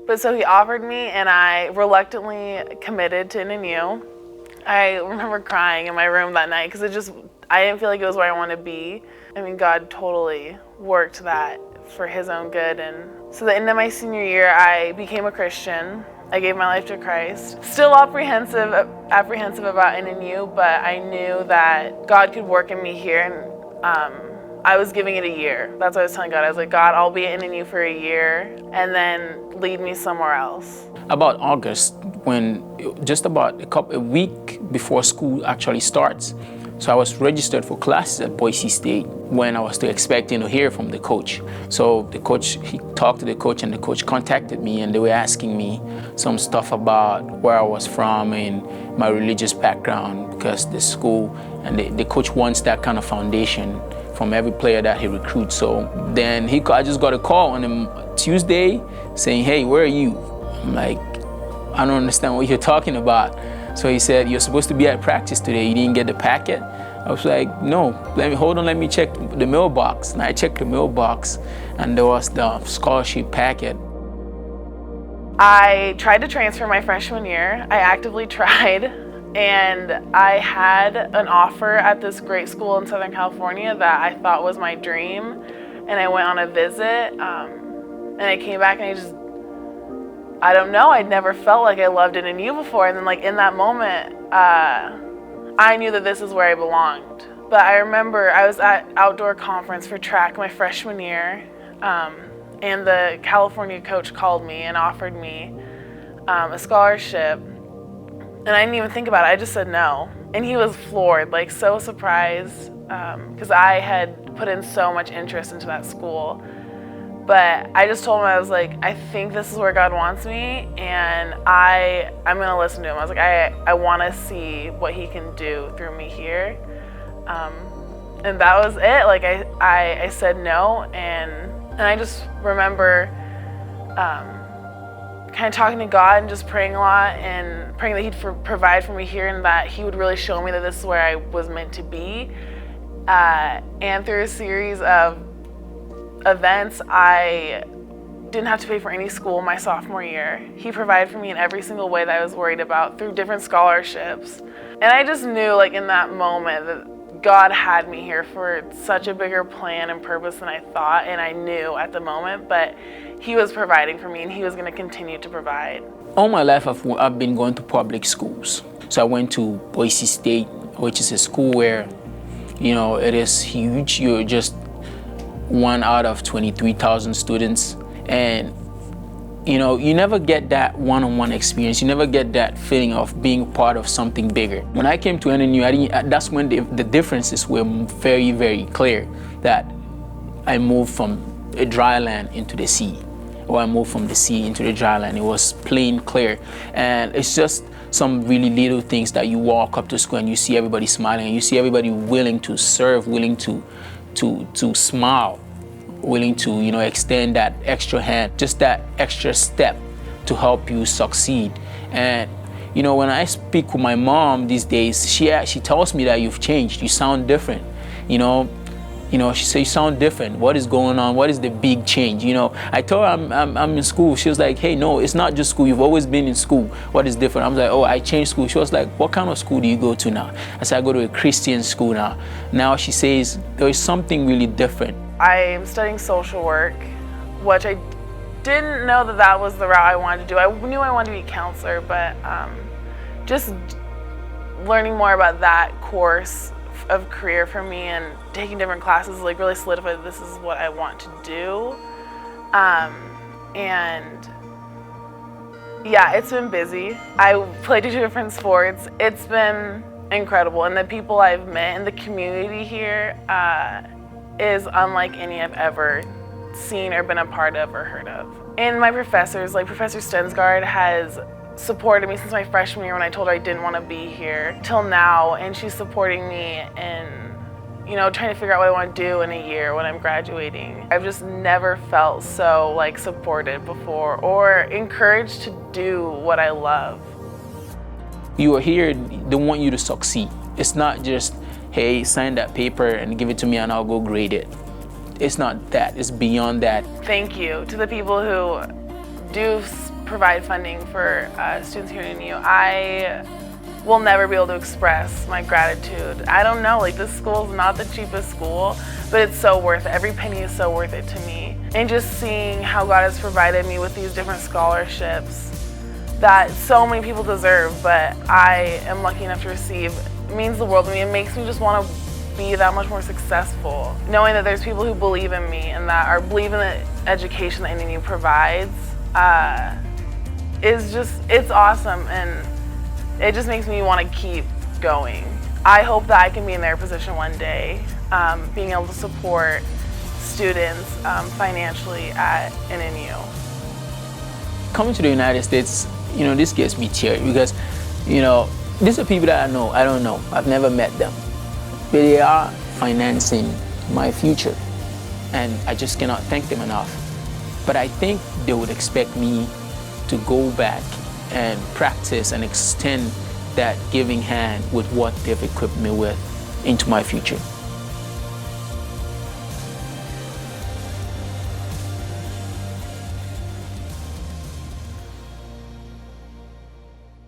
But so he offered me, and I reluctantly committed to NNU. I remember crying in my room that night because I didn't feel like it was where I wanted to be. I mean, God totally worked that for his own good. And so the end of my senior year, I became a Christian. I gave my life to Christ. Still apprehensive about NNU, but I knew that God could work in me here, and I was giving it a year. That's what I was telling God. I was like, God, I'll be at NNU for a year, and then lead me somewhere else. About August, just about a week before school actually starts. So I was registered for classes at Boise State when I was still expecting to hear from the coach. So he talked to the coach, and the coach contacted me, and they were asking me some stuff about where I was from and my religious background, because the school and the coach wants that kind of foundation from every player that he recruits. So then I just got a call on a Tuesday saying, hey, where are you? I'm like, I don't understand what you're talking about. So he said, you're supposed to be at practice today. You didn't get the packet? I was like, no, let me check the mailbox. And I checked the mailbox, and there was the scholarship packet. I tried to transfer my freshman year. I actively tried, and I had an offer at this great school in Southern California that I thought was my dream. And I went on a visit, and I came back, and I don't know, I'd never felt like I loved NNU before. And then in that moment, I knew that this is where I belonged. But I remember I was at outdoor conference for track my freshman year, and the California coach called me and offered me a scholarship. And I didn't even think about it, I just said no. And he was floored, so surprised, because I had put in so much interest into that school. But I just told him, I was like, I think this is where God wants me, and I'm gonna listen to him. I was like, I wanna see what he can do through me here. And that was it. I said no, and I just remember kind of talking to God and just praying a lot, and praying that he'd provide for me here, and that he would really show me that this is where I was meant to be. And through a series of events, I didn't have to pay for any school my sophomore year. He provided for me in every single way that I was worried about through different scholarships. And I just knew in that moment that God had me here for such a bigger plan and purpose than I thought, and I knew at the moment, but he was providing for me, and he was going to continue to provide. All my life I've been going to public schools. So I went to Boise State, which is a school where, it is huge. You're just one out of 23,000 students, and you never get that one-on-one experience. You never get that feeling of being part of something bigger. When I came to NNU, that's when the differences were very, very clear, that I moved from a dry land into the sea, or I moved from the sea into the dry land. It was plain clear, and it's just some really little things that you walk up to school and you see everybody smiling, and you see everybody willing to serve, willing to smile, willing to extend that extra hand, just that extra step to help you succeed. And when I speak with my mom these days, she tells me that you've changed, you sound different. She says, you sound different. What is going on? What is the big change? I told her I'm in school. She was like, hey, no, it's not just school. You've always been in school. What is different? I was like, oh, I changed school. She was like, what kind of school do you go to now? I said, I go to a Christian school now. Now she says, there is something really different. I'm studying social work, which I didn't know that was the route I wanted to do. I knew I wanted to be a counselor, but just learning more about that course of career for me and taking different classes really solidified this is what I want to do. And yeah, it's been busy. I played 2 different sports. It's been incredible, and the people I've met and the community here is unlike any I've ever seen or been a part of or heard of. And my professors, Professor Stensgaard, has supported me since my freshman year when I told her I didn't want to be here till now, and she's supporting me in trying to figure out what I want to do in a year when I'm graduating. I've just never felt so supported before, or encouraged to do what I love. You are here, they want you to succeed. It's not just, hey, sign that paper and give it to me and I'll go grade it. It's not that, it's beyond that. Thank you to the people who do provide funding for students here at NU, I will never be able to express my gratitude. I don't know, like this school is not the cheapest school, but it's so worth it. Every penny is so worth it to me. And just seeing how God has provided me with these different scholarships that so many people deserve, but I am lucky enough to receive, means the world to me. It makes me just want to be that much more successful. Knowing that there's people who believe in me and that are believe in the education that NU provides it's awesome, and it just makes me want to keep going. I hope that I can be in their position one day, being able to support students financially at NU. Coming to the United States, this gets me teary because, these are people that I don't know. I've never met them. But they are financing my future, and I just cannot thank them enough. But I think they would expect me to go back and practice and extend that giving hand with what they've equipped me with into my future.